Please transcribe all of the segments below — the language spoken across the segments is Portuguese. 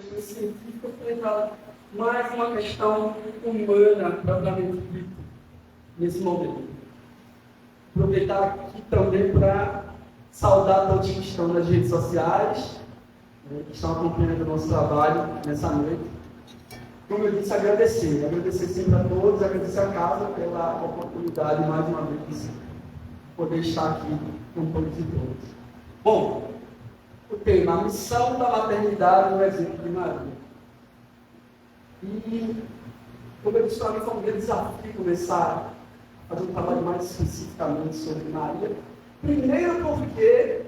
questões científicas para entrar mais uma questão humana, propriamente dita, nesse momento. Aproveitar aqui também para saudar todos que estão nas redes sociais, que estão acompanhando o nosso trabalho nessa noite. Como eu disse, agradecer sempre a todos, agradecer a casa pela oportunidade, mais uma vez, de poder estar aqui com todos e todas. Bom, o tema, a missão da maternidade no exemplo de Maria. E, como eu disse, para mim foi um grande desafio começar a fazer um trabalho mais especificamente sobre Maria. Primeiro porque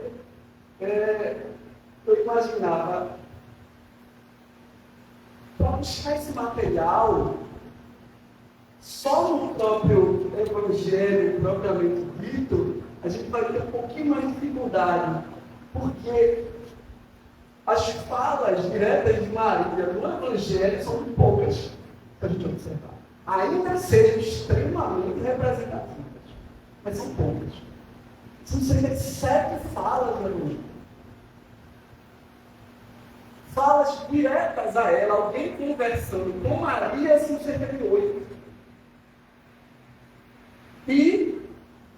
eu imaginava, para buscar esse material, só no próprio Evangelho propriamente dito, a gente vai ter um pouquinho mais de dificuldade, porque as falas diretas de Maria no Evangelho são poucas, se a gente observar. Ainda sejam extremamente representativas, mas são poucas. São cerca de 7 falas no Evangelho. Falas diretas a ela, alguém conversando com Maria, são cerca de 8. E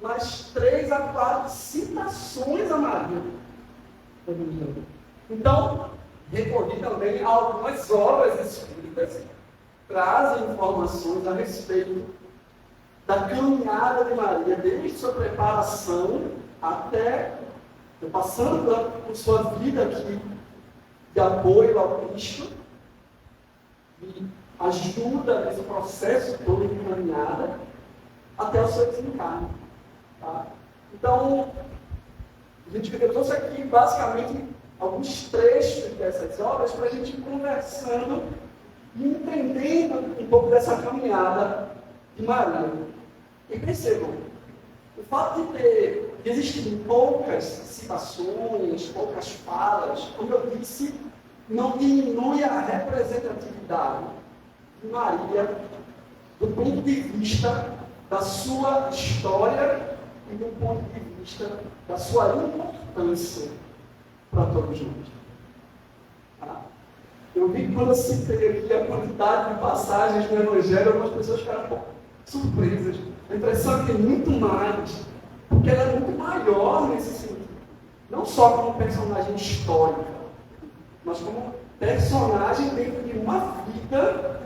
mais 3 a 4 citações a Maria. Então, recorri também a algumas obras escritas que trazem informações a respeito da caminhada de Maria, desde sua preparação até, passando por sua vida aqui, de apoio ao Cristo, de ajuda nesse processo todo de caminhada, até o seu desencarne. Tá? Então, eu trouxe aqui basicamente alguns trechos dessas obras para a gente ir conversando e entendendo um pouco dessa caminhada de Maria. E percebam, o fato de existirem poucas citações, poucas falas, como eu disse, não diminui a representatividade de Maria do ponto de vista da sua história e do ponto de vista da sua importância para todos nós. Tá? Eu vi que quando eu citei aqui a quantidade de passagens no Evangelho, algumas pessoas ficaram um pouco surpresas. A impressão é que tem muito mais, porque ela é muito maior nesse sentido. Não só como personagem histórica, mas como personagem dentro de uma vida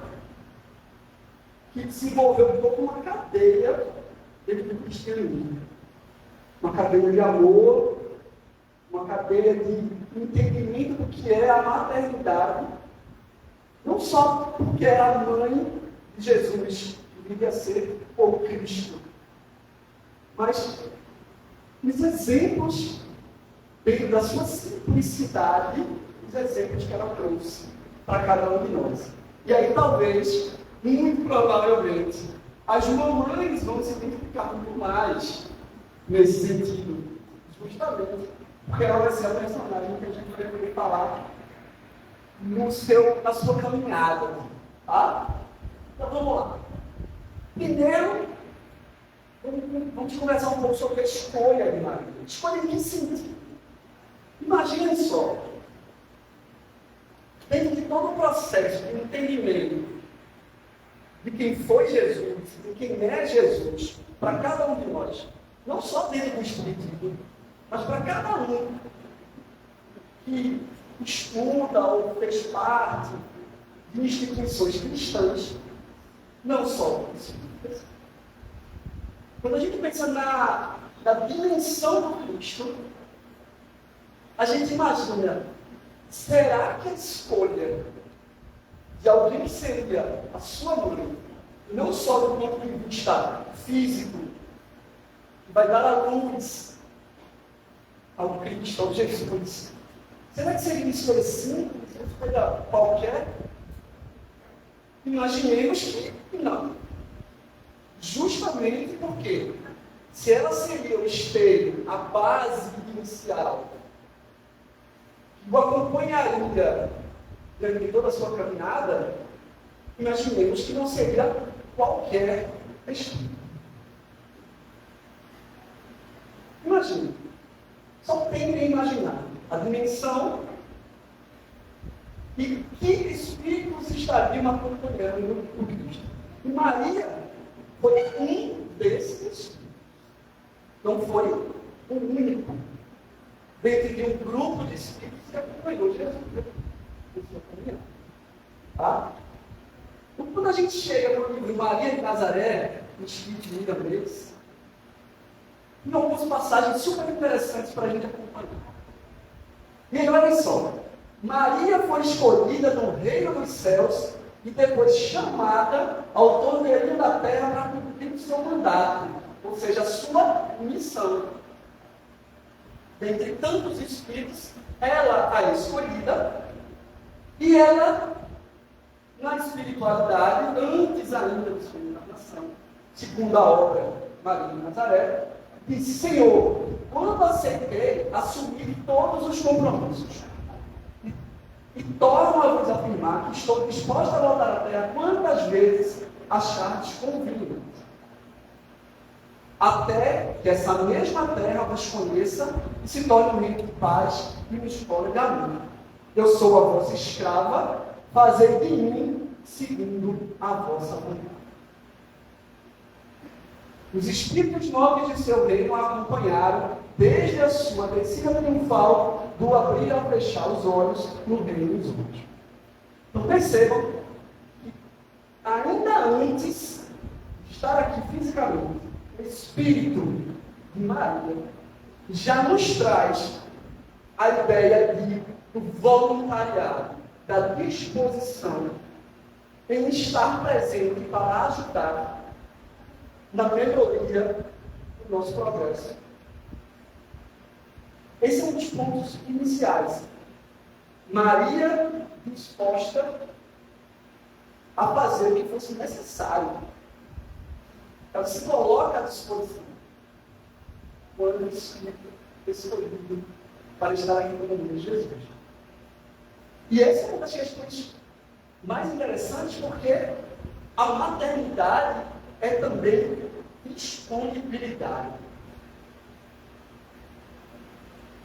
que desenvolveu um pouco uma cadeia dentro do cristianismo. Uma cadeia de amor, uma cadeia de entendimento do que é a maternidade, não só porque é a mãe de Jesus, que viria a ser o Cristo, mas os exemplos, dentro da sua simplicidade, os exemplos que ela trouxe para cada um de nós. E aí, talvez, muito provavelmente, as mamães vão se identificar muito mais nesse sentido, justamente porque ela vai ser a personagem que a gente vai poder falar na sua caminhada. Tá? Então, vamos lá. Primeiro, vamos conversar um pouco sobre a escolha de Maria. Escolha em que sentido? Imaginem só, dentro de todo o processo de entendimento de quem foi Jesus, de quem é Jesus, para cada um de nós, não só dentro do Espiritismo, mas para cada um que estuda ou fez parte de instituições cristãs, não só espíritas. Quando a gente pensa na dimensão do Cristo, a gente imagina, será que a escolha de alguém que seria a sua mãe, não só do ponto de vista físico, que vai dar a luz ao Cristo, ao Jesus, será que seria uma escolha simples, uma escolha qualquer? Imaginemos que não. Justamente porque, se ela seria o espelho, a base inicial, que o acompanharia durante toda a sua caminhada, imaginemos que não seria qualquer espelho. Imagine. Só tentem imaginar a dimensão E que espíritos estariam acompanhando o Cristo? E Maria foi um desses, não foi o único, dentro de um grupo de espíritos que acompanhou Jesus. Tá? Então, quando a gente chega no livro Maria de Nazaré, no Espírito de Miramês, tem algumas passagens super interessantes para a gente acompanhar. E aí, olha só, Maria foi escolhida no reino dos céus e depois chamada ao torneio da terra para cumprir o seu mandato, ou seja, a sua missão. Dentre tantos espíritos, ela a escolhida, e ela, na espiritualidade, antes ainda do seu encarnação, segundo a obra Maria de Nazaré, disse: Senhor, quando aceitei assumir todos os compromissos, e torno a vos afirmar que estou disposta a voltar à terra quantas vezes achardes conveniente, até que essa mesma terra vos conheça e se torne um reino de paz e uma escola de amor. Eu sou a vossa escrava, fazei de mim segundo a vossa vontade. Os espíritos nobres de seu reino a acompanharam desde a sua descida triunfal do abrir ao fechar os olhos no reino dos anjos. Então percebam que ainda antes de estar aqui fisicamente, o Espírito de Maria já nos traz a ideia do voluntariado, da disposição em estar presente para ajudar na melhoria do nosso progresso. Esse é um dos pontos iniciais. Maria disposta a fazer o que fosse necessário. Ela se coloca à disposição quando o Espírito é escolhido para estar aqui no nome de Jesus. E essa é uma das questões mais interessantes, porque a maternidade é também disponibilidade.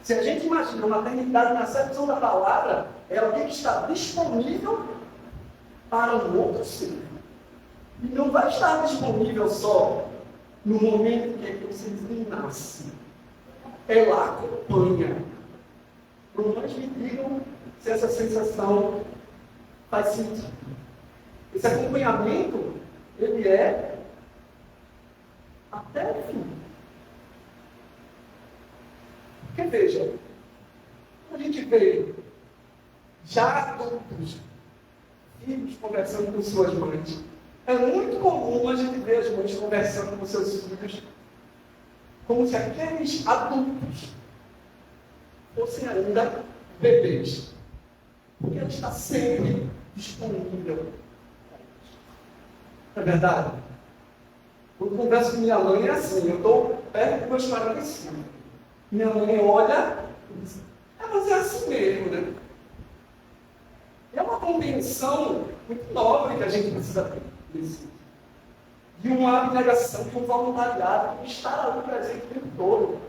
Se a gente imagina a maternidade na acepção da palavra, é alguém que está disponível para um outro ser. E não vai estar disponível só no momento que vocês nascem. Ela acompanha. Irmãos, me digam se essa sensação faz sentido. Esse acompanhamento, ele é até o fim. Porque veja, a gente vê já adultos, filhos conversando com suas mães. É muito comum a gente ver as mães conversando com seus filhos como se aqueles adultos fossem ainda bebês. Porque ela está sempre disponível. Não é verdade? Quando converso com minha mãe é assim, eu estou perto dos meus 45. Minha mãe olha e diz: mas é assim mesmo, né? É uma compreensão muito nobre que a gente precisa ter. De uma abnegação, de um voluntariado, de estar ali presente o tempo todo.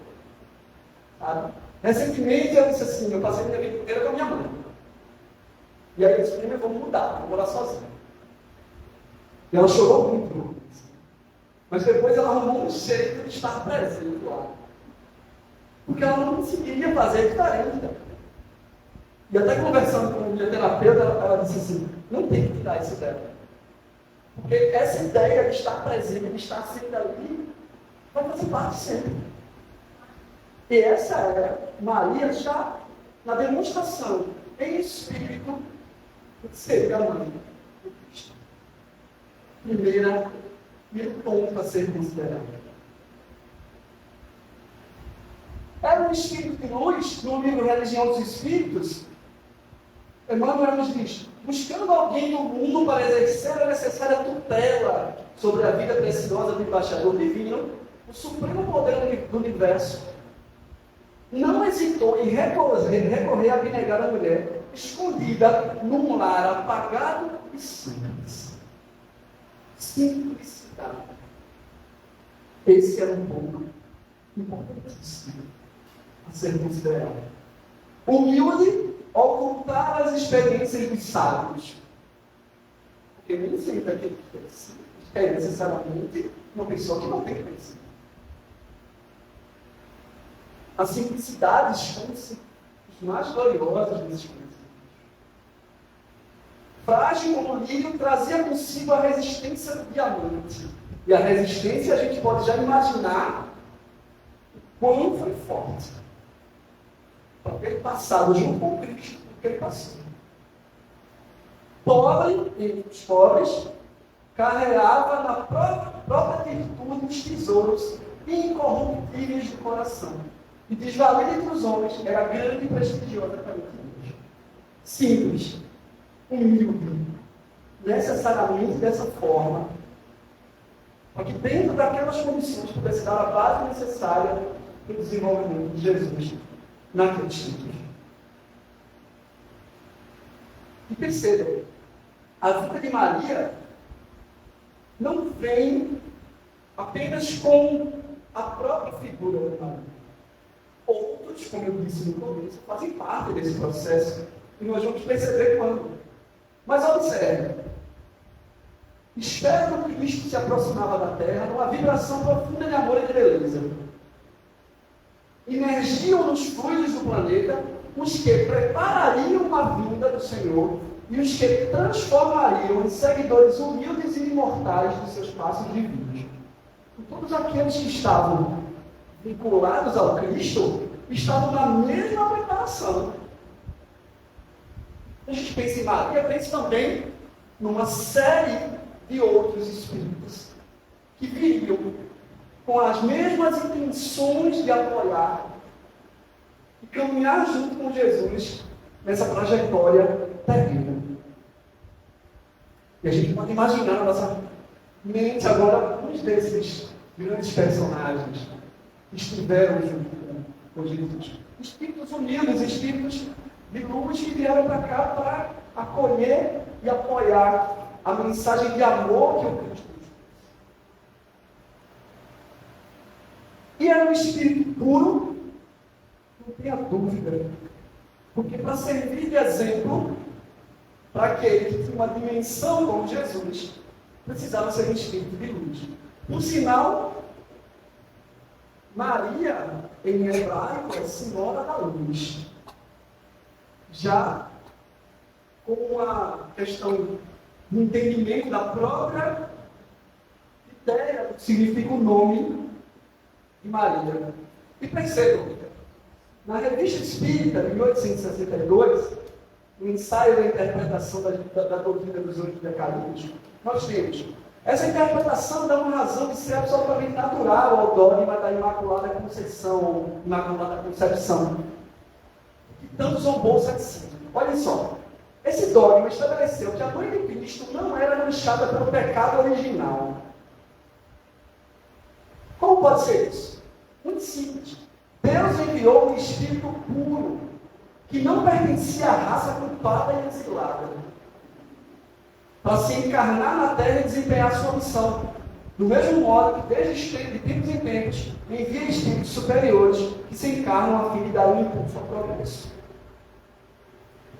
Sabe? Recentemente eu disse assim: eu passei minha vida inteira com a minha mãe. E aí eu disse: eu vou mudar, vou morar sozinha. E ela chorou muito. Mas depois ela arrumou um jeito de estar presente lá. Porque ela não conseguiria fazer diferente. E até conversando com minha terapeuta, ela disse assim: não tem que tirar isso dela. Porque essa ideia de estar presente, de estar sempre ali, vai fazer parte sempre. E essa é Maria já na demonstração em espírito de ser a mãe de Cristo. Primeiro ponto a ser considerado. Era um espírito de luz, no livro Religião dos Espíritos. Emmanuel nos diz: buscando alguém no mundo para exercer a necessária tutela sobre a vida preciosa do embaixador divino, o supremo poder do universo não hesitou em recorrer a abnegada mulher, escondida num lar apagado e simples. Simplicidade. Esse era um ponto importantíssimo a ser considerado. Humilde ocultar as experiências dos sábios. Porque nem sempre aquele que é necessariamente uma pessoa que não tem conhecimento. A simplicidade esconde-se os mais gloriosos desses conhecimentos. Frágil como o lírio, trazia consigo a resistência do diamante. E a resistência a gente pode já imaginar o quão foi forte. Para ter passado junto com Cristo, o que ele passou. Pobre, entre os pobres, carregava na própria virtude os tesouros incorruptíveis do coração. E desvalida entre os homens, era grande e prestigiosa para Deus. Simples, humilde, necessariamente dessa forma, para que dentro daquelas condições pudesse dar a base necessária para o desenvolvimento de Jesus naqueles tempos. E percebam, a vida de Maria não vem apenas com a própria figura de Maria. Outros, como eu disse no começo, fazem parte desse processo e nós vamos perceber quando. Mas observe, espera que Cristo se aproximava da terra numa vibração profunda de amor e de beleza. Emergiam nos fluidos do planeta os que preparariam a vinda do Senhor e os que transformariam em seguidores humildes e imortais dos seus passos divinos. E todos aqueles que estavam vinculados ao Cristo estavam na mesma preparação. A gente pensa em Maria, pensa também numa série de outros espíritos que viriam com as mesmas intenções de apoiar e caminhar junto com Jesus nessa trajetória terrena. E a gente pode imaginar na nossa mente agora alguns desses grandes personagens que estiveram junto com Jesus. Espíritos humildes, espíritos de luz que vieram para cá para acolher e apoiar a mensagem de amor que o Cristo nos. E era um espírito puro, não tenha dúvida, porque para servir de exemplo para aquele que tinha uma dimensão como Jesus, precisava ser um espírito de luz. Por sinal, Maria, em hebraico, é senhora da luz. Já com uma questão de entendimento da própria ideia do que significa o nome de Maria. E percebam, na Revista Espírita, de 1862, no ensaio da interpretação da doutrina dos oito decaídos, nós temos essa interpretação dá uma razão de ser absolutamente natural ao dogma da Imaculada Conceição, Imaculada Concepção, que tanto zombou o ceticismo. Olhem só, esse dogma estabeleceu que a mãe de Cristo não era manchada pelo pecado original. Como pode ser isso? Muito simples. Deus enviou um espírito puro, que não pertencia à raça culpada e exilada, para se encarnar na terra e desempenhar sua missão. Do mesmo modo que, desde de tempos em tempos, envia espíritos superiores que se encarnam a fim de dar um impulso ao progresso.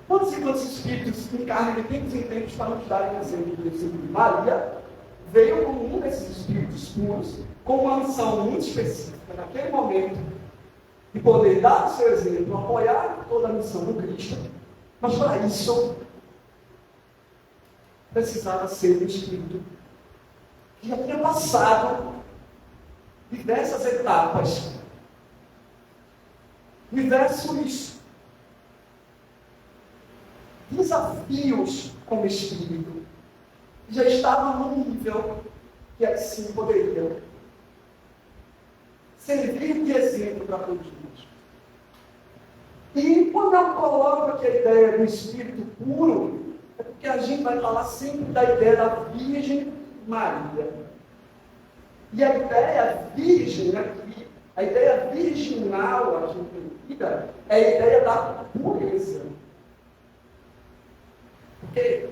Quantos e quantos espíritos se encarnam de tempos em tempos para nos darem exemplo desse sentido? Maria veio como um desses espíritos puros, com uma missão muito específica, naquele momento, de poder dar o seu exemplo, apoiar toda a missão do Cristo, mas para isso precisava ser um espírito que já tinha passado diversas etapas, diversos desafios como espírito, já estava num nível que assim poderia servir de exemplo para todos nós. E quando eu coloco aqui a ideia do espírito puro, é porque a gente vai falar sempre da ideia da Virgem Maria. E a ideia virgem aqui, a ideia virginal a gente entendida, é a ideia da pureza. Porque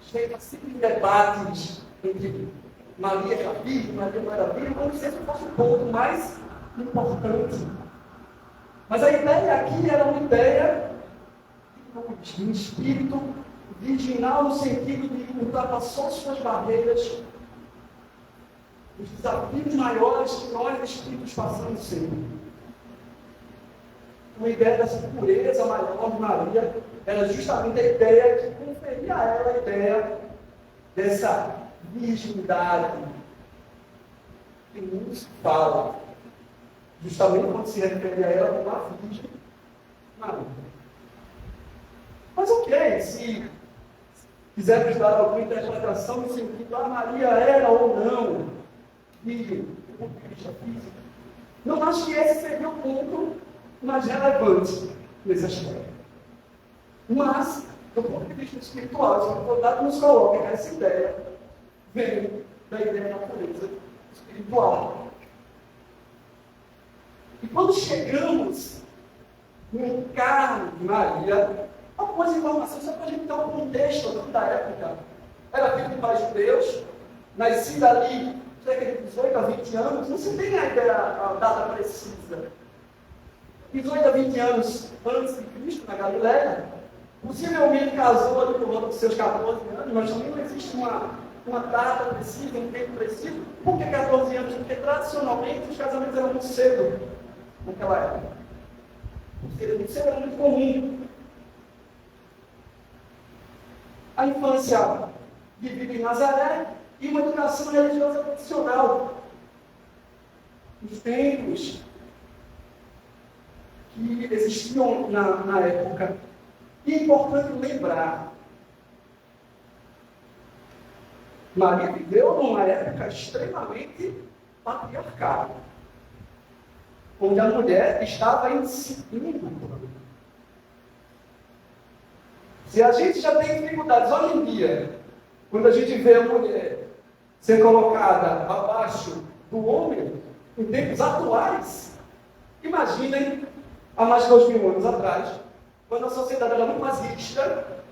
a gente sempre em debates entre Maria era virgem, Maria não era virgem, como se esse fosse o ponto mais importante. Mas a ideia aqui era uma ideia de um espírito virginal no sentido de ultrapassou suas barreiras, os desafios maiores que nós espíritos passamos sempre. Uma ideia dessa pureza maior de Maria era justamente a ideia que conferia a ela a ideia dessa virgindade que muito se fala, justamente quando se refere a ela como a Virgem Maria. Mas ok, se quisermos dar alguma interpretação no sentido a Maria era ou não virgem do ponto de vista físico, não acho que esse seria o ponto mais relevante nesse aspecto. Mas, do ponto de vista espiritual, a dificuldade nos coloca que essa ideia vem da ideia da natureza espiritual. E quando chegamos no encarno de Maria, algumas informações só para a gente ter um contexto da época. Era filho de pais judeus, nascida ali cerca de 18 a 20 anos, não se tem a ideia, a data precisa. 18 a 20 anos antes de Cristo, na Galileia, possivelmente casou ali por volta dos seus 14 anos, mas também não existe uma data precisa, um tempo preciso. Por que 14 anos? Porque tradicionalmente os casamentos eram muito cedo naquela época. Porque muito cedo era muito comum. A infância vivida em Nazaré e uma educação religiosa tradicional. Os templos que existiam na época. E é importante lembrar, Maria viveu numa época extremamente patriarcal, onde a mulher estava incipindo. Se a gente já tem dificuldades hoje em dia, quando a gente vê a mulher ser colocada abaixo do homem, em tempos atuais, imaginem há mais de 2000 anos atrás, quando a sociedade era muito mais rígida,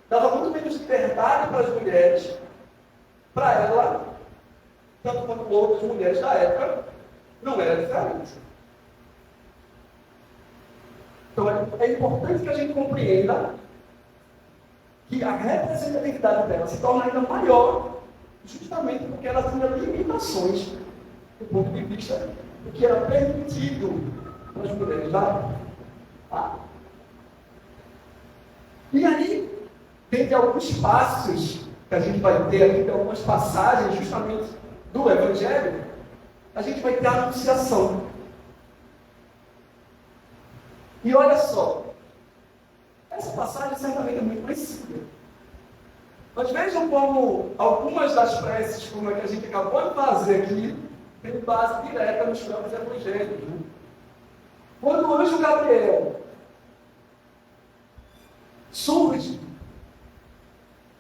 dava muito menos liberdade para as mulheres, para ela, tanto quanto outras mulheres da época, não era diferente. Então é importante que a gente compreenda que a representatividade dela se torna ainda maior, justamente porque ela tinha limitações do ponto de vista do que era permitido para as mulheres da época. Tá? E aí, dentre alguns passos que a gente vai ter aqui, tem algumas passagens justamente do Evangelho, a gente vai ter a anunciação. E olha só, essa passagem certamente é muito conhecida. Mas vejam como algumas das preces, como a que a gente acabou de fazer aqui, tem base direta nos próprios evangelhos. Né? Quando o anjo Gabriel surge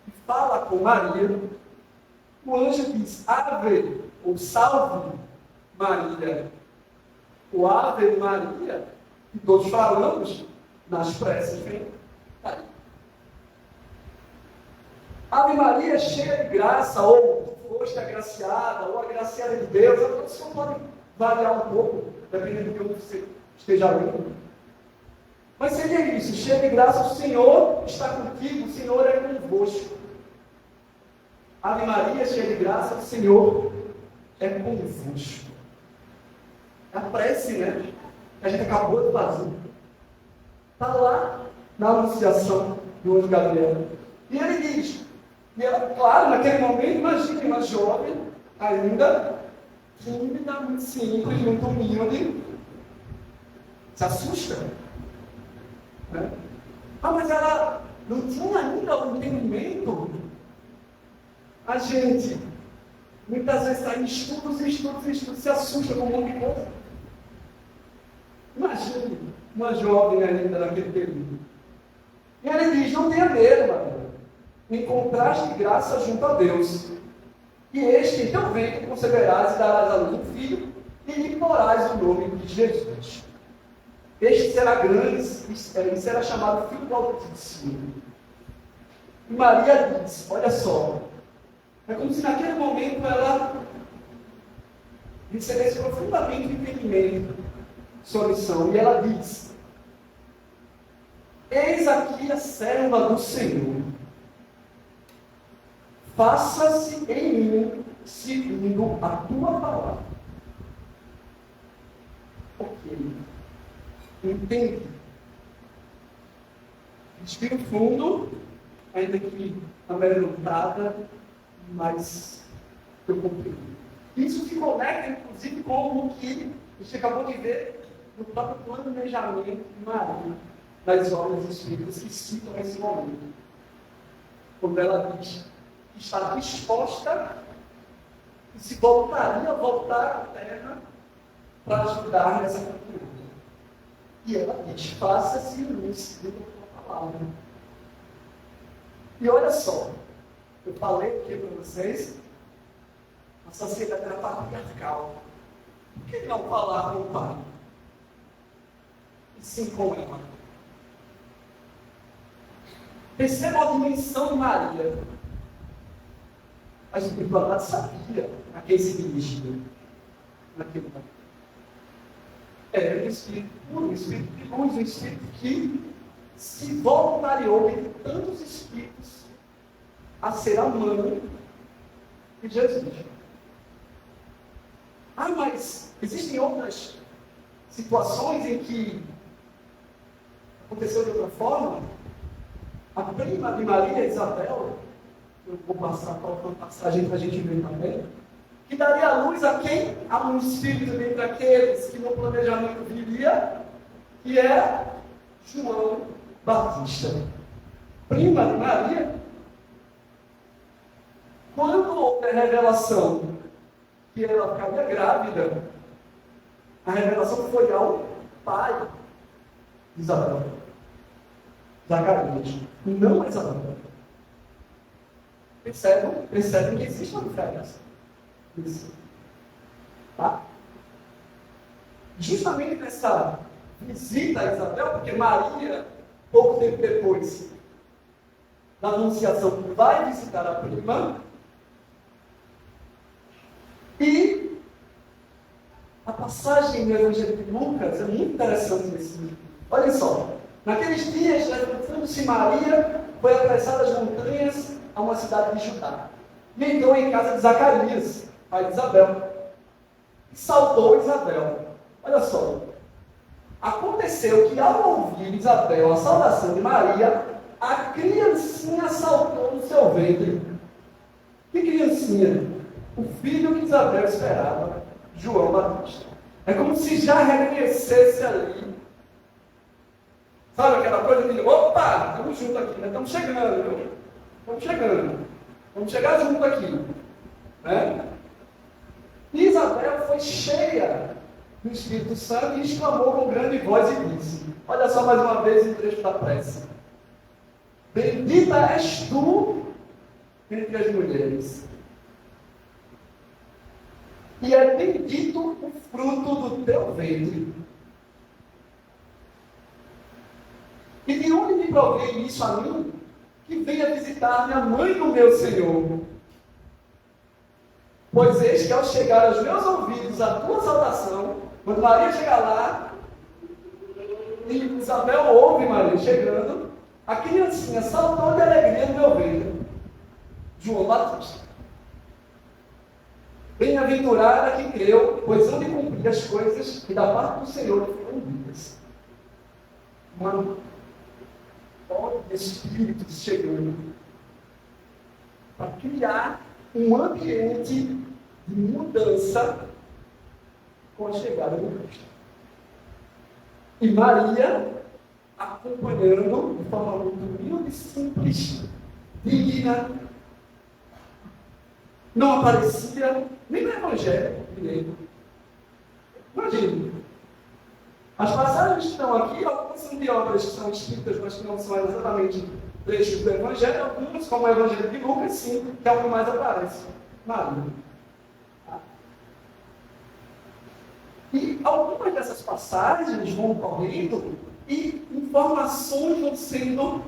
e fala com Maria, o anjo diz, Ave, ou salve Maria. O Ave Maria, que todos falamos nas preces, vem aí. Ave Maria, cheia de graça, ou foste agraciada, ou agraciada de Deus, a tradução pode variar um pouco, dependendo de onde você esteja lendo. Mas seria isso, cheia de graça, o Senhor está contigo, o Senhor é convosco. Ave Maria, cheia de graça, o Senhor é convosco. É a prece, né? Que a gente acabou de fazer. Está lá na anunciação do anjo Gabriel. E ele diz, e ela, claro, naquele momento, imagine uma jovem, ainda tímida, muito simples, muito humilde, se assusta. Né? Ah, mas ela não tinha ainda o entendimento. A gente, muitas vezes, está em estudos, se assusta com um monte de coisa. Imagine uma jovem ainda naquele período. E ele diz, não tenha medo, Maria. Encontraste graça junto a Deus. E este em teu ventre conceberás e darás à luz um filho, e lhe porás o nome de Jesus. Este será grande e será chamado Filho do Altíssimo. E Maria diz, olha só, é como se naquele momento ela recebesse profundamente o entendimento de sua missão. E ela diz, Eis aqui a serva do Senhor. Faça-se em mim segundo a tua palavra. Ok. Entende? Respira fundo, ainda que amedrontada, mas eu compreendo. Isso se conecta, inclusive, com o que a gente acabou de ver no próprio planejamento de Maria, das obras espíritas que citam esse momento. Quando ela diz que está disposta e se voltaria a voltar à Terra para ajudar nessa caminhada. E ela diz, faça-se em mim segundo a tua palavra. E olha só, eu falei aqui para vocês, a sociedade era patriarcal. Por que não falar com o pai? E sim com ela. Perceba a dimensão de Maria. A espiritualidade sabia a quem se dirigia naquele momento. Era um espírito puro, um espírito de luz, um espírito que se voluntariou entre tantos espíritos a ser a mãe de Jesus. Ah, mas existem outras situações em que aconteceu de outra forma? A prima de Maria, Isabel, eu vou passar para uma passagem para a gente ver também, que daria a luz a quem? A um espírito dentre aqueles que no planejamento viria, que é João Batista. Prima de Maria. Quando houve a revelação que ela ficaria grávida, a revelação foi ao pai de Isabel, Zacarias, não a Isabel. Percebem que existe uma diferença. Isso. Tá? Justamente nessa visita a Isabel, porque Maria, pouco tempo depois da anunciação, vai visitar a prima, e a passagem do Evangelho de Lucas é muito interessante nesse livro. Olha só, naqueles dias, levantando-se Maria, foi apressada das montanhas a uma cidade de Judá. E entrou em casa de Zacarias, pai de Isabel, e saudou Isabel. Olha só, aconteceu que ao ouvir Isabel a saudação de Maria, a criancinha saltou no seu ventre. Que criancinha? O filho que Isabel esperava, João Batista. É como se já reconhecesse ali. Sabe aquela coisa de, opa, estamos juntos aqui, né? Estamos chegando, viu? Estamos chegando. Vamos chegar junto aqui. Né? E Isabel foi cheia do Espírito Santo e exclamou com grande voz e disse, olha só mais uma vez o trecho da prece. Bendita és tu entre as mulheres. E é bendito o fruto do teu ventre. E de onde me provém isso a mim? Que venha visitar-me a mãe do meu Senhor. Pois eis que ao chegar aos meus ouvidos a tua saudação, quando Maria chegar lá, e Isabel ouve Maria chegando, a criancinha saltou de alegria no meu ventre. João Batista. Bem-aventurada que creu, pois hão de cumprir as coisas que da parte do Senhor foram ditas. Uma ordem de espíritos chegando para criar um ambiente de mudança com a chegada do Cristo. E Maria acompanhando de forma muito humilde, simples, digna. Não aparecia nem no Evangelho direito. Imagine. As passagens que estão aqui, algumas são de obras que são escritas, mas que não são exatamente trechos do Evangelho, algumas, como o Evangelho de Lucas, sim, que é o que mais aparece. Maria. E algumas dessas passagens vão ocorrendo e informações vão sendo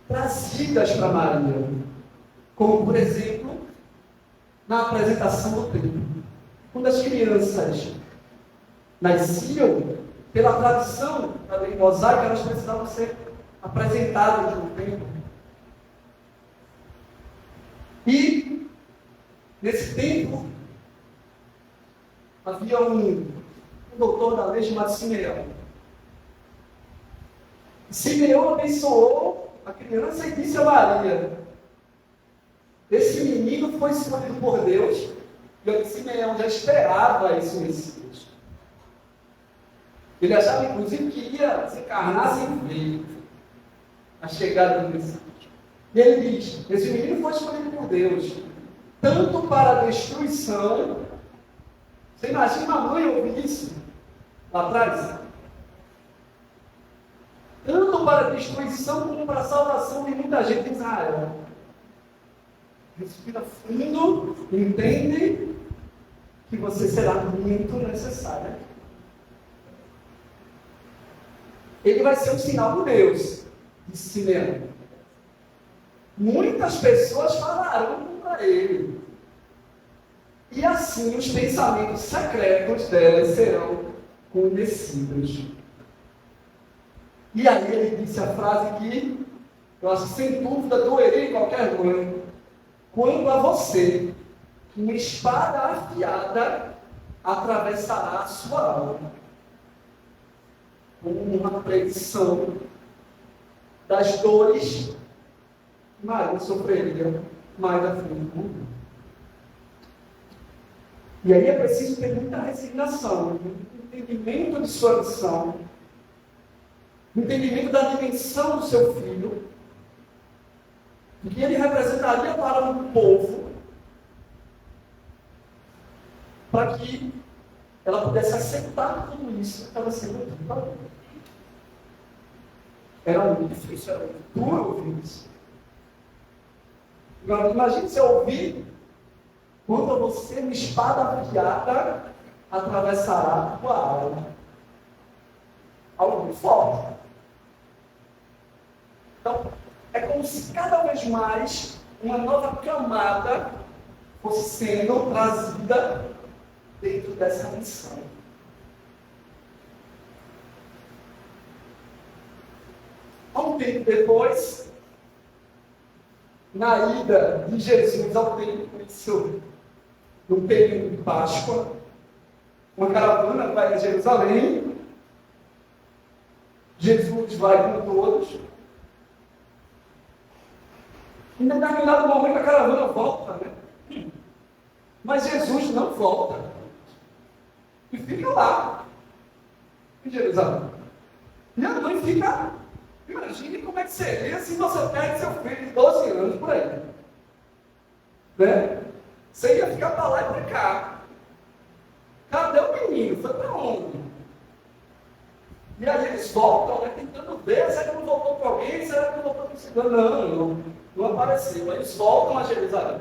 trazidas para Maria. Como, por exemplo, na apresentação do templo. Quando as crianças nasciam, pela tradição da lei mosaica, elas precisavam ser apresentadas no templo. E, nesse tempo, havia um doutor da lei chamado Simeão. Simeão abençoou a criança e disse a Maria: esse menino foi escolhido por Deus, e Simeão já esperava esse Messias. Ele achava, inclusive, que ia se encarnar sem ver a chegada do Messias. E ele diz: esse menino foi escolhido por Deus, tanto para a destruição. Você imagina uma mãe ouvir isso lá atrás? Tanto para a destruição como para a salvação de muita gente em Israel. Respira fundo, entende que você será muito necessário. Ele vai ser um sinal de Deus, disse Simeão. Muitas pessoas falarão contra ele. E assim os pensamentos secretos delas serão conhecidos. E aí ele disse a frase que eu acho que sem dúvida doeria em qualquer mãe. Quando a você, uma espada afiada atravessará a sua alma, como uma predição das dores que Maria sofreria mais à frente do mundo. E aí é preciso ter muita resignação, entendimento de sua missão, entendimento da dimensão do seu filho, o que ele representaria para um povo, para que ela pudesse aceitar tudo isso que estava sendo dito. Era muito difícil, era muito duro ouvir isso. Agora, imagine se eu ouvir: quando você, uma espada afiada, atravessará a tua alma. Algo muito forte. Então, é como se cada vez mais uma nova camada fosse sendo trazida dentro dessa missão. Há um tempo depois, na ida de Jesus ao templo, isso no período de Páscoa, uma caravana vai a Jerusalém, Jesus vai com todos, em determinado momento a caravana volta, né? Mas Jesus não volta. E fica lá, em Jerusalém. E a mãe fica, imagine como é que seria se você perde seu filho de 12 anos por aí. Né? Você ia ficar para lá e para cá. Cadê o menino? Foi para onde? E aí eles voltam, né, tentando ver, será que não voltou para alguém? Será que não voltou para o segundo? Não apareceu. Aí eles voltam a Jerusalém.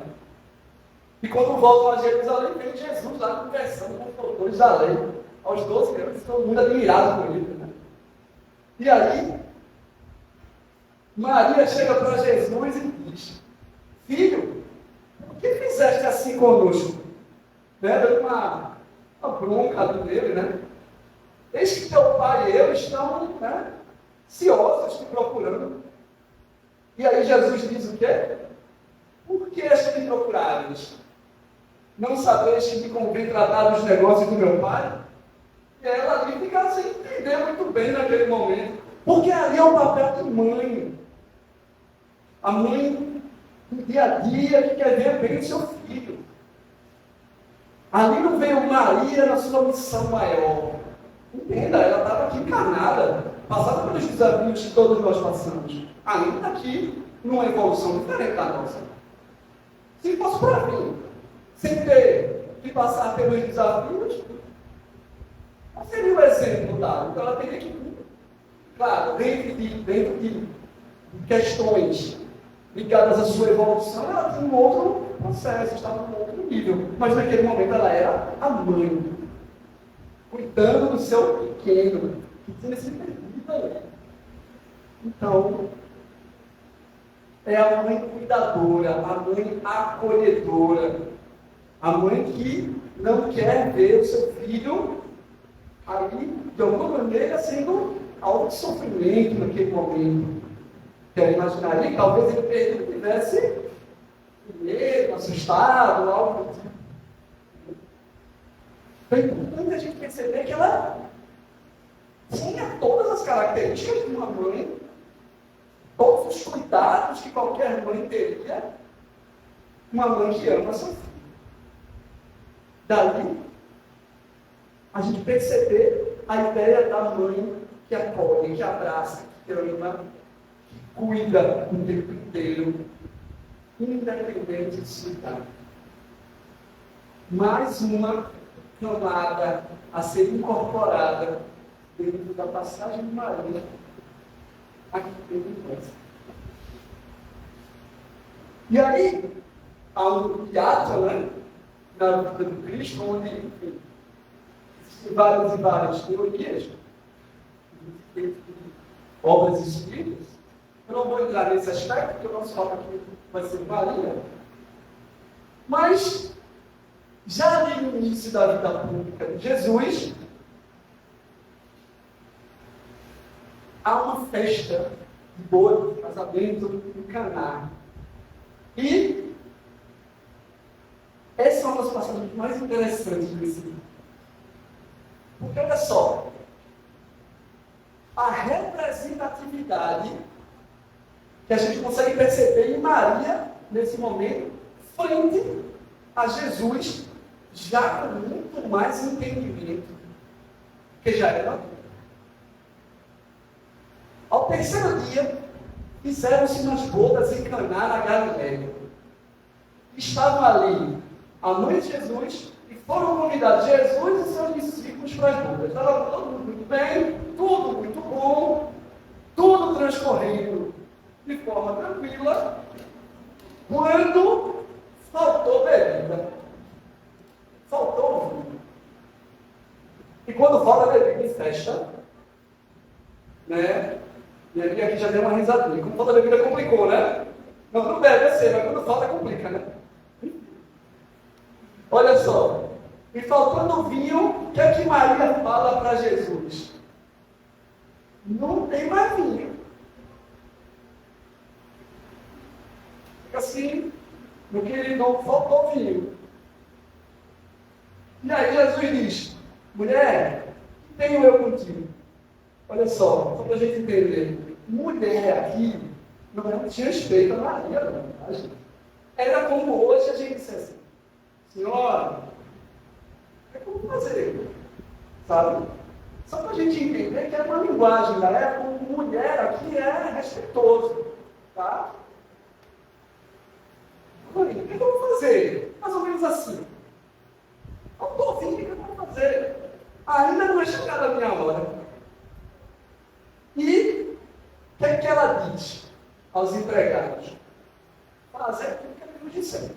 E quando voltam a Jerusalém, vem Jesus lá conversando com os doutores da lei. Aos 12 anos, todo mundo admirado com ele. Né? E aí, Maria chega para Jesus e diz: filho, por que fizeste assim conosco? Né? Deu uma bronca ali nele, né? Eis que teu pai e eu estamos, né, ansiosos te procurando. E aí Jesus diz o quê? Por que és que me procurares? Não sabeis que me convém tratar dos negócios do meu pai? E ela ali fica sem entender muito bem naquele momento. Porque ali é o papel de mãe. A mãe do dia a dia que quer ver bem o seu filho. Ali não veio Maria na sua missão maior. Entenda, ela estava aqui encarnada, passada pelos desafios que todos nós passamos. Ainda aqui, numa evolução diferente da nossa. Se fosse para mim, sem ter que passar pelos desafios, não seria o exemplo dado. Então ela teria que, claro, dentro de questões ligadas à sua evolução, ela tinha um outro processo, estava num outro nível. Mas naquele momento ela era a mãe, cuidando do seu pequeno, que tinha se perdido ali. Então, é a mãe cuidadora, a mãe acolhedora, a mãe que não quer ver o seu filho aí, de alguma maneira, sendo algo de sofrimento naquele momento. Eu imaginaria que talvez ele tivesse medo, assustado, algo do tipo. É importante a gente perceber que ela tinha todas as características de uma mãe, todos os cuidados que qualquer mãe teria, uma mãe que ama seu filho. Daí, a gente perceber a ideia da mãe que acolhe, que abraça, que ama, que cuida o tempo inteiro, independente de sua idade. Mais uma camada a ser incorporada dentro da passagem de Maria aqui dentro de nós. E aí, há um teatro, né, na vida do Cristo, onde, enfim, existem várias e várias teorias, obras espíritas. Eu não vou entrar nesse aspecto, porque o nosso foco aqui vai ser Maria. Mas, já no início da vida pública de Jesus, há uma festa de boda, de casamento em Caná. E essa é uma das passagens mais interessantes desse livro. Porque, olha só, a representatividade que a gente consegue perceber em Maria, nesse momento, frente a Jesus, já com muito mais entendimento, que já era adulto. Ao terceiro dia, fizeram-se umas bodas em Caná, na Galileia. Estavam ali a mãe de Jesus e foram convidados Jesus e seus discípulos para as bodas. Estava todo mundo muito bem, tudo muito bom, tudo transcorrendo de forma tranquila, quando faltou bebida. Faltou vinho. E quando falta bebida em festa, né? E aqui já deu uma risadinha. Como falta bebida complicou, né? Não bebe, eu sei, mas quando falta complica, né? Olha só. E faltando vinho, o que é que Maria fala para Jesus? Não tem mais vinho. Fica assim, no que não faltou vinho. E aí Jesus diz, mulher, o que tenho eu contigo? Olha só para a gente entender. Mulher aqui não tinha respeito a Maria, não. Era como hoje a gente disse assim, senhora, é como fazer, sabe? Só para a gente entender que é uma linguagem da época, mulher aqui é respeitoso, tá? O que eu vou fazer? Mais ou menos assim. Faltou vinho, o que eu vou fazer? Ainda não é chegada a minha hora. E o que ela diz aos empregados? Fazer aquilo que ele nos disser.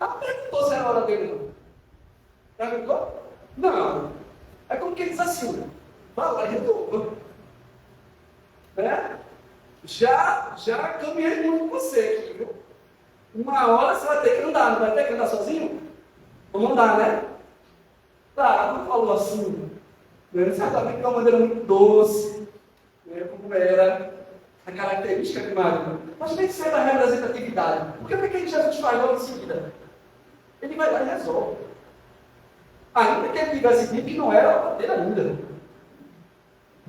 Ela perguntou se era hora dele, não. Perguntou? Não. É como que diz assim, vai lá e resolva. Né? Já caminhei muito com você aqui, viu? Uma hora você vai ter que andar, não vai ter que andar sozinho? Vamos andar, né? Tá, ela não falou assim, né? Certamente de uma maneira muito doce, né? Como era a característica de Maria. Mas tem que ser da representatividade. Porque o que Jesus faz logo em seguida? Ele vai lá e resolve. Ainda que ele tivesse dito que não era para ter ainda.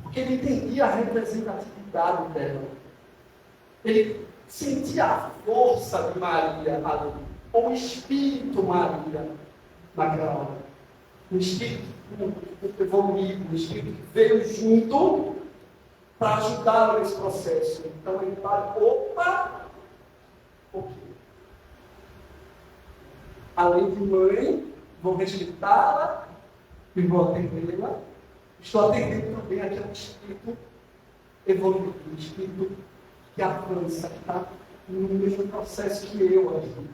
Porque ele entendia a representatividade dela. Ele sentia a força de Maria ali. Ou o espírito Maria naquela hora. Um espírito evoluído, um espírito que veio junto para ajudá-lo nesse processo. Então ele fala, opa, o quê? Além de mãe, vou respeitá-la e vou atendê-la. Estou atendendo também aquele espírito evoluído, um espírito que avança, que está no mesmo processo que eu aqui.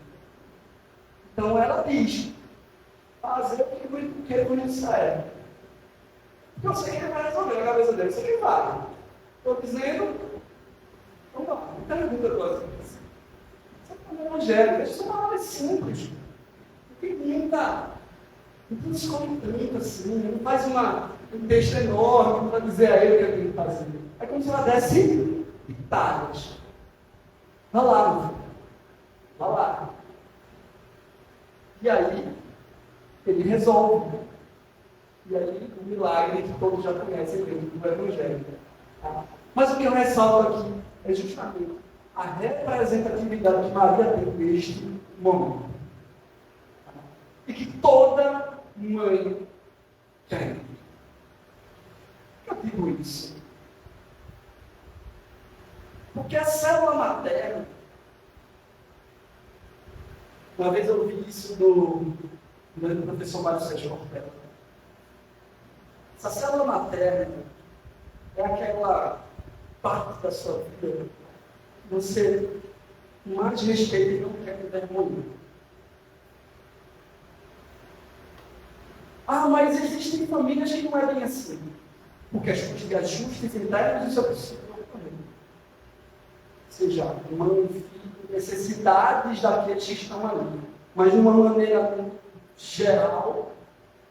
Então ela diz, fazer o que ele disser. Porque eu sei que ele vai resolver na cabeça dele, eu sei que ele vai. Estou dizendo, então vá, pergunta para você. Você é como evangélico, isso é uma aula simples. Não tem muita Então escolhe tanto assim, não faz um texto enorme para dizer a ele o que ele tem que fazer. É como se ela desse pitadas. Vá lá, meu filho. Vá lá. E aí, ele resolve. E aí, o milagre que todos já conhecem dentro do Evangelho. Tá? Mas o que eu ressalto aqui é justamente a representatividade que Maria tem neste momento. Tá? E que toda mãe tem. Eu digo isso. Porque a célula materna, uma vez eu ouvi isso do professor Mário Sérgio Cortella. Essa célula materna é aquela parte da sua vida que você mais respeita e não quer envergonhar. Ah, mas existem famílias que não é bem assim. Porque as ajustes internos isso é possível também. Seja mãe, filho, necessidades daqueles que estão ali. Mas de uma maneira geral,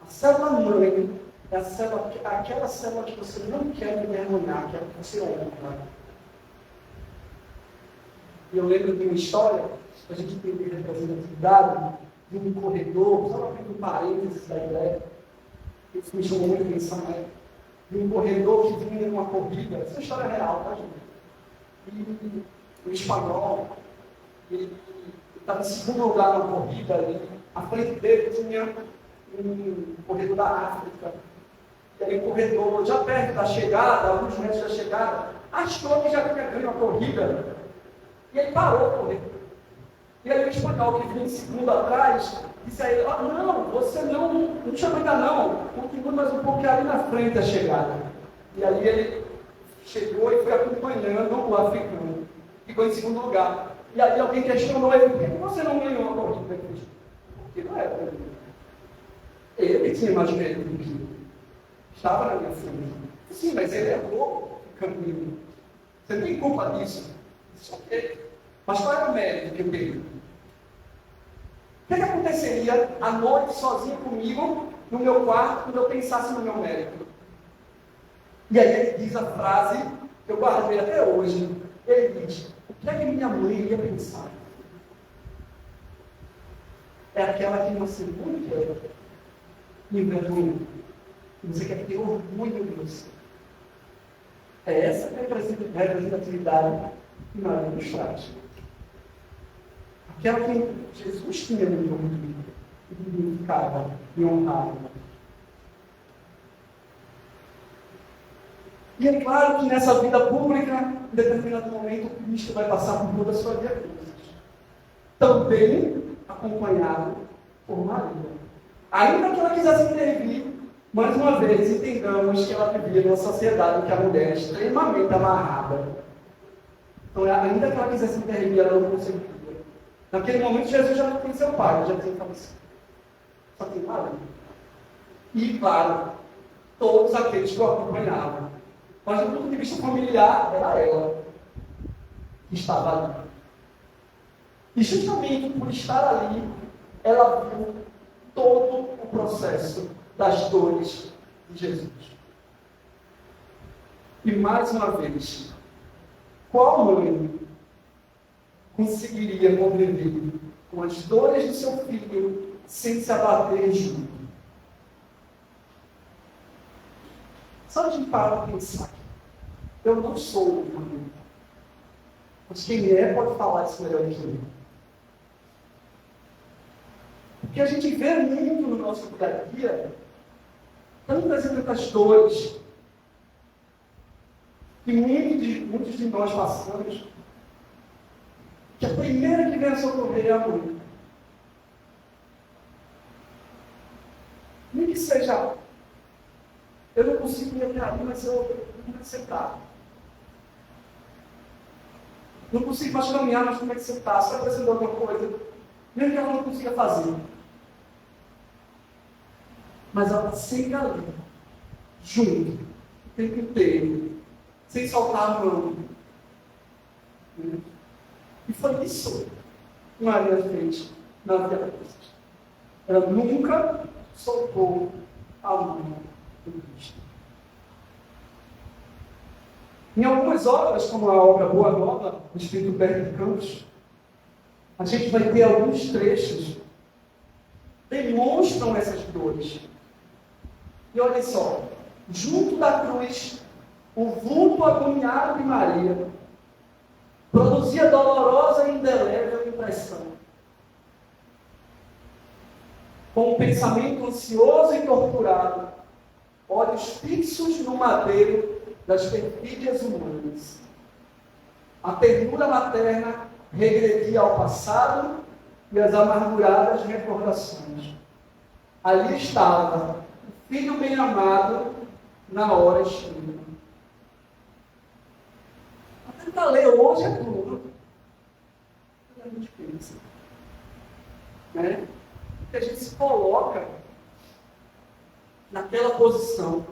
a célula mãe é a célula, aquela célula que você não quer envergonhar, aquela que você honra. E eu lembro de uma história, a gente tem representatividade, de um corredor, só para um parênteses da ideia, isso me chamou muita atenção, né? De um corredor que vinha numa corrida, essa história é real, tá, gente? E o espanhol, ele estava em segundo lugar na corrida, e à frente dele tinha um corredor da África. E aí o corredor, já perto da chegada, alguns metros da chegada, achou que já tinha ganho a corrida. E ele parou a correr. E aí o espanhol que vinha em segundo atrás, disse a ele, não, você não chama ainda não, continua mais um pouco ali na frente da chegada. E aí ele chegou e foi acompanhando o africano, ficou em segundo lugar. E aí alguém questionou ele, por que você não ganhou a corrida? Porque não era para ele tinha mais medo do que estava na minha frente. Sim, mas ele errou o caminho. Você não tem culpa disso. Isso ok. Mas qual era o mérito que eu tenho? O que aconteceria à noite sozinho comigo, no meu quarto, quando eu pensasse no meu mérito? E aí ele diz a frase que eu guardei até hoje. Ele diz, o que é que minha mãe ia pensar? É aquela que você não quer envergonhar. Você quer ter orgulho de você. É essa representatividade que Maria nos traz. Aquela que Jesus tinha muito orgulho, e dignificava e honrava. E é claro que nessa vida pública, em determinado momento, o Cristo vai passar por toda a sua vida. Também acompanhado por Maria. Ainda que ela quisesse intervir, mais uma vez, entendamos que ela vivia numa sociedade em que a mulher é extremamente amarrada. Então, ainda que ela quisesse intervir, ela não conseguia. Naquele momento, Jesus já não tem seu pai, já tinha falecido. Só tem Maria. E, claro, todos aqueles que o acompanhavam. Mas, do ponto de vista familiar, era ela que estava ali. E, justamente por estar ali, ela viu todo o processo das dores de Jesus. E mais uma vez, qual mãe conseguiria conviver com as dores do seu filho sem se abater junto? Só a gente parar para pensar. Eu não sou uma mãe. Mas quem é pode falar isso melhor que eu. Porque a gente vê muito no nosso dia a dia tantas e tantas dores que muitos de nós passamos, que a primeira que vem a socorrer é a mãe. Nem que seja, eu não consigo me até ali, mas eu como é que você está? Não consigo mais caminhar, mas como é que você está? Você está precisando de alguma coisa? Mesmo que ela não consiga fazer. Mas ela sempre ali, junto, o tempo inteiro, sem soltar a mão. E foi isso que Maria fez na vida dela. Ela nunca soltou a mão do Cristo. Em algumas obras, como a obra Boa Nova, do Espírito Humberto de Campos, a gente vai ter alguns trechos que demonstram essas dores. E olha só, junto da cruz, o vulto agoniado de Maria produzia dolorosa e indelével impressão. Com um pensamento ansioso e torturado, olhos fixos no madeiro das perfídias humanas. A ternura materna regredia ao passado e as amarguradas recordações. Ali estava o filho bem-amado na hora extrema. Tentar ler hoje é tudo. A gente pensa. Né? Que a gente se coloca naquela posição.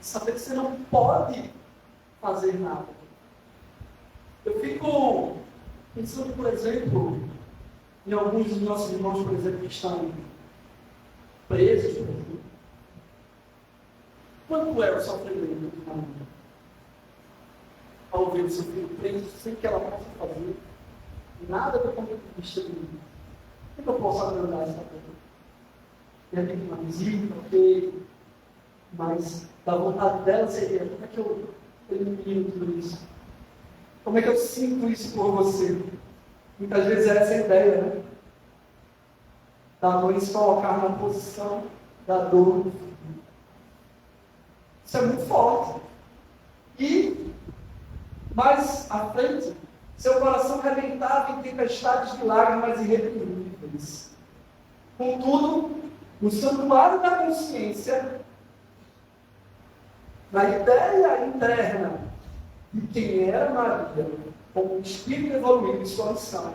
Saber que você não pode fazer nada. Eu fico pensando, por exemplo, em alguns dos nossos irmãos, por exemplo, que estão presos, por exemplo. Quanto é o sofrimento de uma mãe? Ao ver o seu filho preso, sem que ela possa fazer nada do ponto de vista de mim. Como é que eu posso agradar essa coisa? Eu tenho uma visita, ok, mas da vontade dela seria, como é que eu elimino tudo isso? Como é que eu sinto isso por você? Muitas vezes é essa a ideia, né? Da mãe se colocar na posição da dor do filho. Isso é muito forte. E, mais à frente, seu coração rebentava em tempestades de lágrimas irreprimíveis. Contudo, no santuário da consciência, na ideia interna de quem era Maria, como um espírito evoluído em sua missão,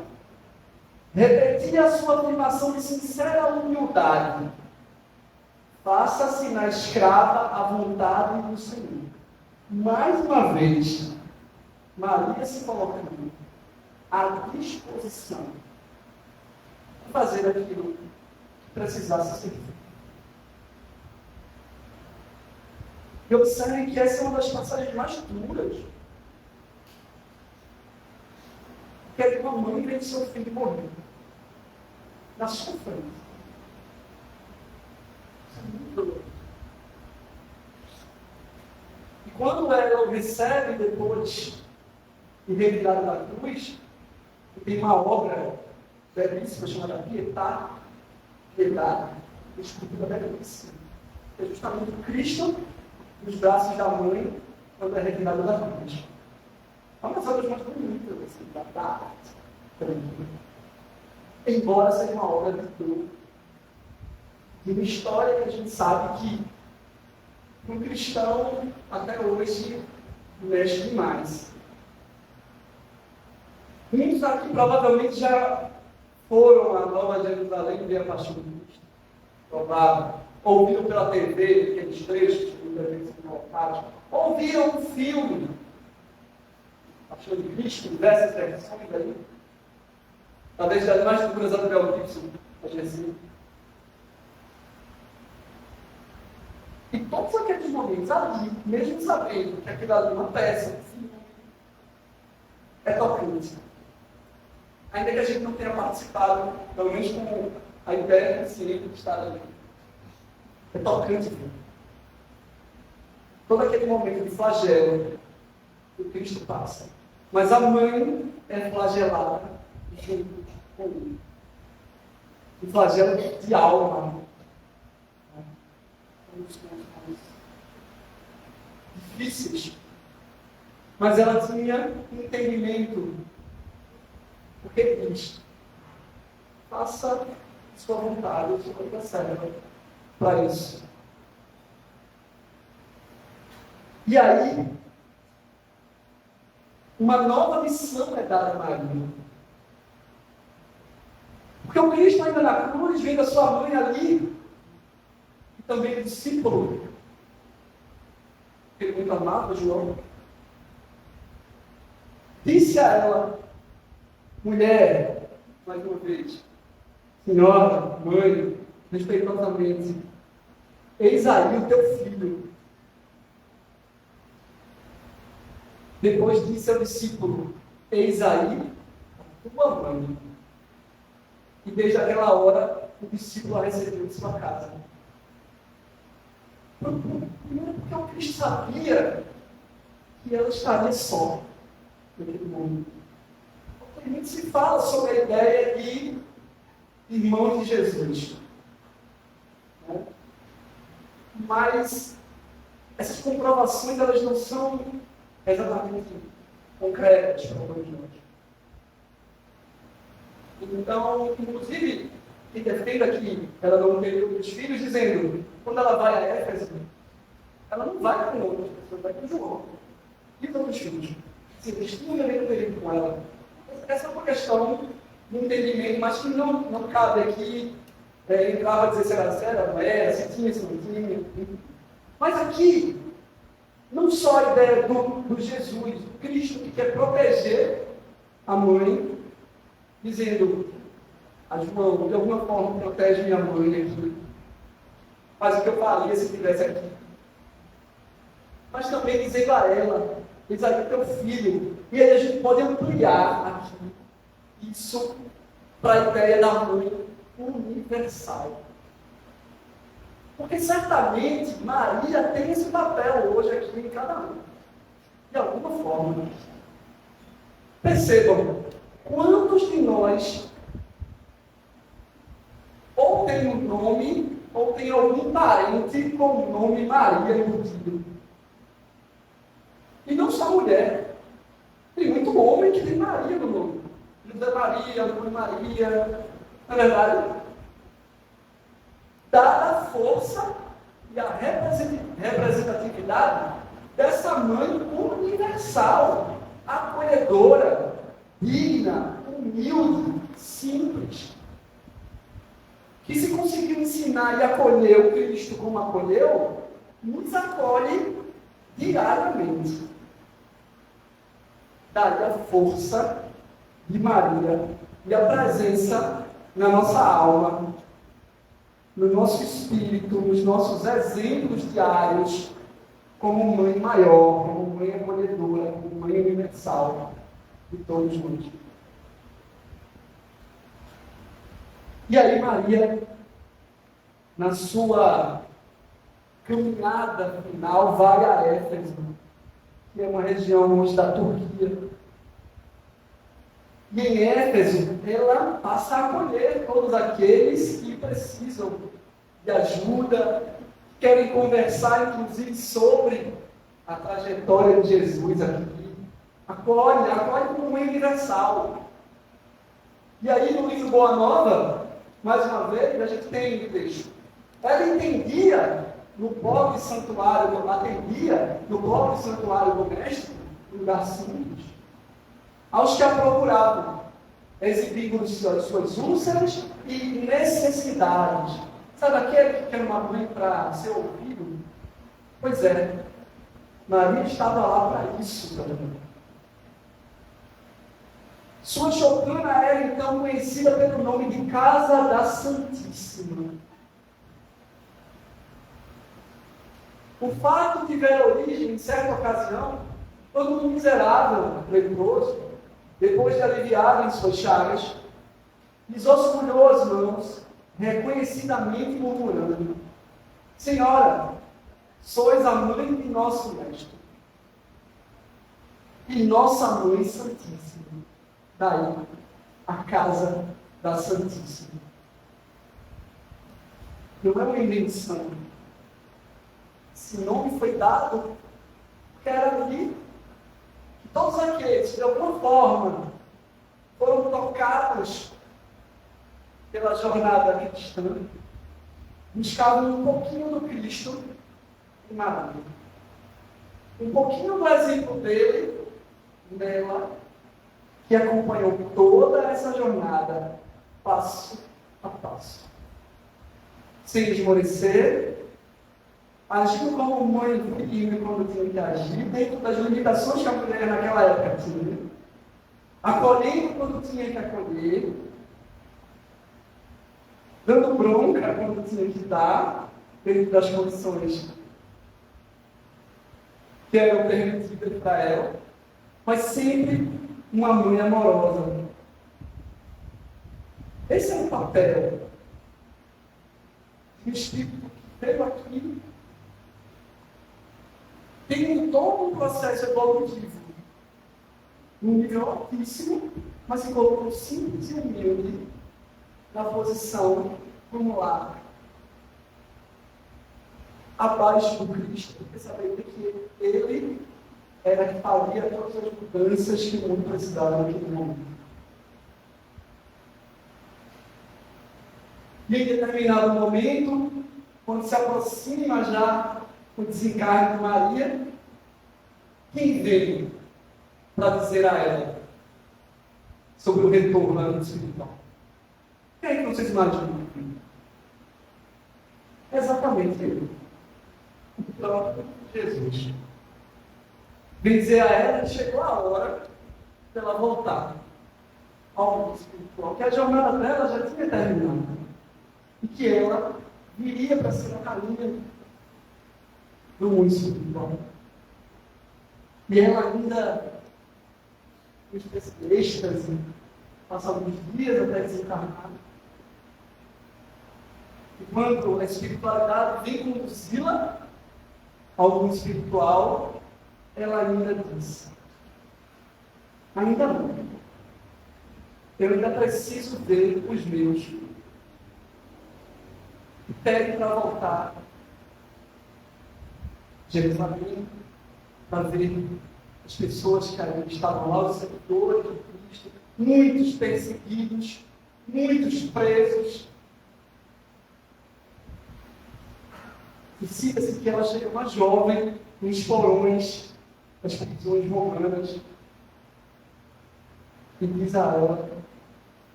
repetia a sua afirmação de sincera humildade: faça-se na escrava a vontade do Senhor. Mais uma vez, Maria se colocando à disposição de fazer aquilo que precisasse ser feito. E observem que essa é uma das passagens mais duras. Que é que uma mãe vê seu filho morrer na sua frente. Isso é muito doloroso. E quando ela o recebe depois de retirado da cruz, tem uma obra belíssima chamada Pietà, escultura belíssima. É justamente o Cristo nos braços da mãe quando é retirado da cruz. É uma das obras mais bonitas assim, da arte. Embora seja uma obra de dor, de uma história que a gente sabe que um cristão até hoje mexe demais. Muitos aqui provavelmente já foram a Nova Jerusalém ver a Paixão de Cristo. Provável. Ouviram pela TV aqueles trechos que muitas vezes são colocados. Ouviram um filme, Paixão de Cristo, diversas versões aí. Talvez das mais figuras do Mel Gibson, assim. E todos aqueles momentos ali, mesmo sabendo que aquilo ali é uma peça, um filme, é tocante. Ainda que a gente não tenha participado, pelo menos com a ideia consciente de estar ali. É tocante, viu? Todo aquele momento de flagelo que o Cristo passa. Mas a mãe é flagelada junto com ele. Um flagelo de alma. Difíceis. Mas ela tinha entendimento. Porque diz: faça sua vontade, sua coisa serva para isso. E aí, uma nova missão é dada a Maria. Porque o Cristo ainda na cruz, vendo a sua mãe ali, e também o discípulo, que ele muito amava, João, disse a ela: mulher, mais uma vez, Senhora, mãe, respeitosamente, eis aí o teu filho. Depois disse ao discípulo, eis aí a tua mãe. E desde aquela hora, o discípulo a recebeu em sua casa. Primeiro porque o Cristo sabia que ela estaria só naquele mundo. Porque muito se fala sobre a ideia de irmãos de Jesus. Né? Mas essas comprovações elas não são exatamente concretas para todos nós. Então, inclusive, quem defende aqui, ela não teria os filhos, dizendo, quando ela vai a Éfeso, ela não vai com outras pessoas, vai com João. E os outros filhos? Se eles tinham um com ela. Essa é uma questão de entendimento, mas que não cabe aqui entrar para dizer se era sério, não era, se tinha, se não tinha. Mas aqui, não só a ideia do Jesus, do Cristo que quer proteger a mãe, dizendo, a João, de alguma forma, protege minha mãe aqui. Faz o que eu faria se estivesse aqui. Mas também dizendo a ela, diz aí teu filho. E aí a gente pode ampliar aqui isso para a ideia da mãe universal. Porque certamente Maria tem esse papel hoje aqui em cada um. De alguma forma. Percebam, quantos de nós ou tem um nome, ou tem algum parente com o nome Maria embutido? E não só mulher. Tem muito homem que tem Maria no nome. José Maria, Mãe Maria. Na verdade, dada a força e a representatividade dessa mãe universal, acolhedora, digna, humilde, simples, que se conseguiu ensinar e acolher o Cristo como acolheu, nos acolhe diariamente. Daí a força de Maria e a presença na nossa alma, no nosso espírito, nos nossos exemplos diários, como mãe maior, como mãe acolhedora, como mãe universal de todos nós. E aí Maria, na sua caminhada final, vai a Éfeso, que é uma região hoje da Turquia. E em Éfeso, ela passa a acolher todos aqueles que precisam de ajuda, querem conversar, inclusive, sobre a trajetória de Jesus aqui. Acolhe como uma universal. E aí, no livro Boa Nova, mais uma vez, a gente tem o texto. Ela atendia no pobre santuário doméstico, lugar simples, aos que a procuravam, exibindo suas úlceras e necessidades. Sabe aquele que quer uma mãe para ser ouvido? Pois é, Maria estava lá para isso também. Sua chocana era então conhecida pelo nome de Casa da Santíssima. O fato tiver origem, em certa ocasião, quando um miserável leproso, depois de aliviado em suas chagas, lhes osculhou as mãos, reconhecidamente murmurando: Senhora, sois a mãe de nosso Mestre e nossa Mãe Santíssima. Daí, a Casa da Santíssima. Não é uma invenção. Esse nome foi dado porque era ali que todos aqueles que, de alguma forma, foram tocados pela jornada cristã, buscavam um pouquinho do Cristo em Maria. Um pouquinho do exemplo dele, nela, que acompanhou toda essa jornada, passo a passo. Sem esmorecer, agindo como mãe firme quando tinha que agir, dentro das limitações que a mulher naquela época tinha, acolhendo quando tinha que acolher, dando bronca quando tinha que dar, dentro das condições que eram permitidas para ela, mas sempre uma mãe amorosa. Esse é um papel que o Espírito que veio aqui tem todo um processo evolutivo, num nível altíssimo, mas se colocou simples e humilde na posição como lá, abaixo do Cristo, porque sabendo que ele era que faria todas as mudanças que o mundo precisava naquele momento. E em determinado momento, quando se aproxima já o desencarne de Maria, quem veio para dizer a ela sobre o retorno à vida espiritual? Quem é que vocês imaginam? Exatamente ele. O próprio Jesus. Vem dizer a ela que chegou a hora de ela voltar ao mundo espiritual, que a jornada dela já tinha terminado. E que ela viria para ser a rainha do mundo espiritual. E ela ainda, com êxtase, passa alguns dias até desencarnar. E quando a espiritualidade vem conduzi-la ao mundo espiritual, ela ainda diz: ainda não. Eu ainda preciso ver os meus. E pede para voltar Jerusalém, para ver as pessoas que ainda estavam lá, os seguidores de Cristo, muitos perseguidos, muitos presos. E cita-se que ela chega uma jovem nos porões das prisões romanas e diz a ela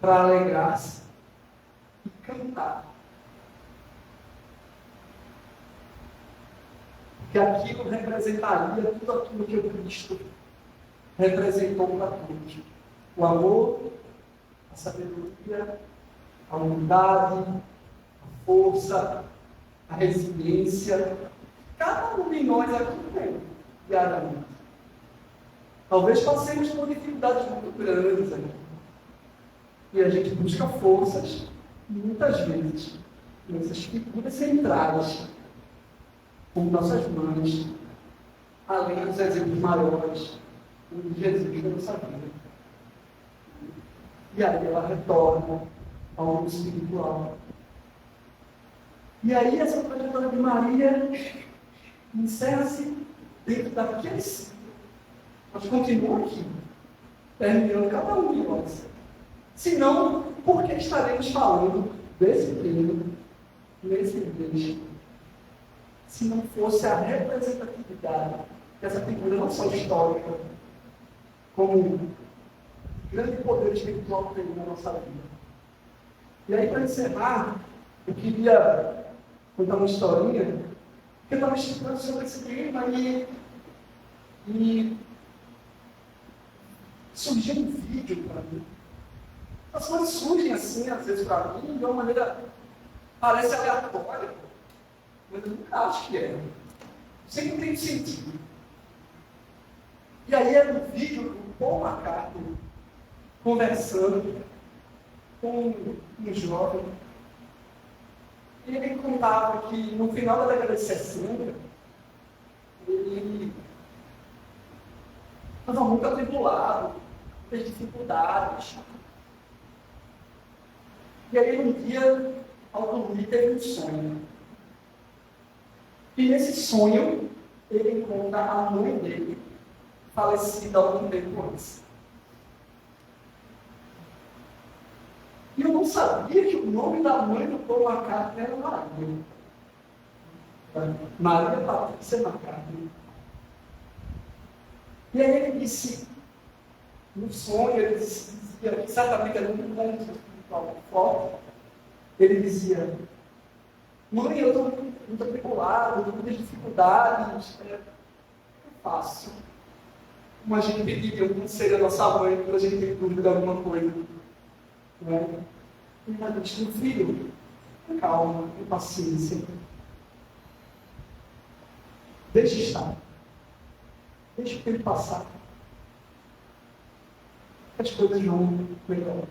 para alegrar-se e cantar. Que aquilo representaria tudo aquilo que o Cristo representou para todos. O amor, a sabedoria, a humildade, a força, a resiliência. Cada um de nós aqui tem, diariamente. Talvez passemos por dificuldades muito grandes aqui. E a gente busca forças, muitas vezes, nessas figuras centrais, como nossas mães, além dos exemplos maiores de Jesus na nossa vida. E aí ela retorna ao mundo espiritual. E aí essa trajetória de Maria encerra-se dentro daquele ciclo. Mas continua aqui, terminando cada um de nós. Senão, por que estaremos falando desse tema, nesse texto? Se não fosse a representatividade dessa figura não só histórica, como grande poder espiritual que tem na nossa vida. E aí, para encerrar, eu queria contar uma historinha, porque eu estava estudando sobre esse tema e surgiu um vídeo para mim. As coisas surgem assim, às vezes, para mim, de uma maneira parece aleatória, mas eu nunca acho que é. Sempre tem sentido. E aí era um vídeo do Paul McCartney conversando com um jovem. E ele contava que no final da década de 60, ele estava muito atribulado, teve dificuldades. E aí um dia, ao dormir, teve um sonho. E nesse sonho, ele encontra a mãe dele, falecida há algum tempo antes. E eu não sabia que o nome da mãe do Paul McCartney era Maria. Maria Patrícia McCartney. E aí ele disse, no sonho, ele dizia que certamente era um encontro espiritual forte. Ele dizia: mãe, eu estou muito atribulado, estou com muitas dificuldades. É fácil. Como a gente pediria um conselho à nossa mãe quando a gente tem dúvida de alguma coisa. Né? E Maria diz: meu filho, calma, com paciência. Deixa estar. Deixa o tempo passar. As coisas vão melhorar.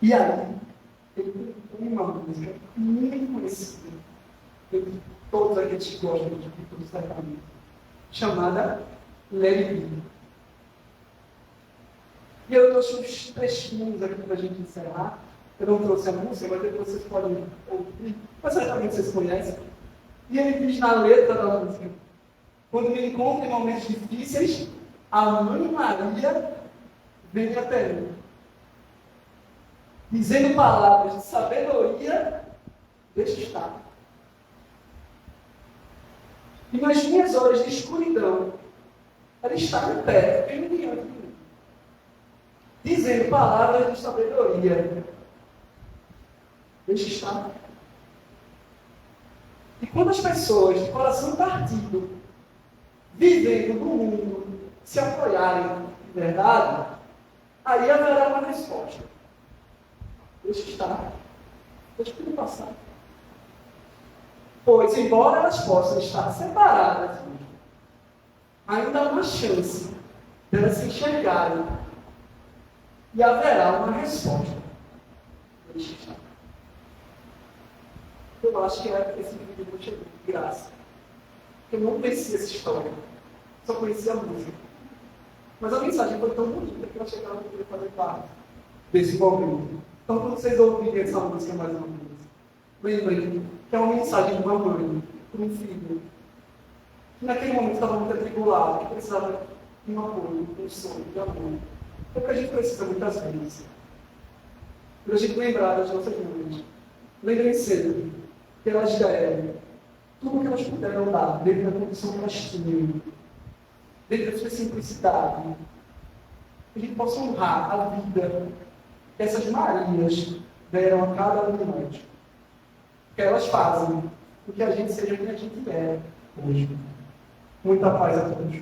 E aí, ele tem uma música muito conhecida, entre todos aqueles que gostam de cultura sertaneja, chamada Let It Be. E eu trouxe uns trechinhos aqui para a gente encerrar. Eu não trouxe a música, mas depois vocês podem ouvir. Mas certamente vocês conhecem. E ele diz na letra da música: quando me encontro em momentos difíceis, a Mãe Maria vem até mim, dizendo palavras de sabedoria, deixa estar. E nas minhas horas de escuridão, ela está em pé, bem diante de mim, dizendo palavras de sabedoria, deixa estar. E quando as pessoas de coração partido, vivendo no mundo, se apoiarem de verdade, aí haverá uma resposta. Deixa estar. Deixa tudo passar. Pois, embora elas possam estar separadas, ainda há uma chance de elas se enxergarem. E haverá uma resposta. Deixa estar. Eu acho que esse vídeo não chegou de graça. Eu não conhecia essa história. Só conhecia a música. Mas a mensagem foi tão bonita que eu achei que ela poderia fazer parte desse momento. Então, quando vocês ouvirem essa música mais uma vez, lembrem que é uma mensagem de uma mãe para um filho que naquele momento estava muito atribulado, que precisava de um apoio, de um sonho, de amor. É o que a gente precisa muitas vezes. Para a gente lembrar das nossas mães. Lembrem cedo que elas deram tudo o que elas puderam dar, dentro da condição que elas tinham, dentro da sua simplicidade. Que a gente possa honrar a vida que essas Marias deram a cada um de nós. Que elas fazem com que a gente seja quem a gente é hoje. Muita paz a todos.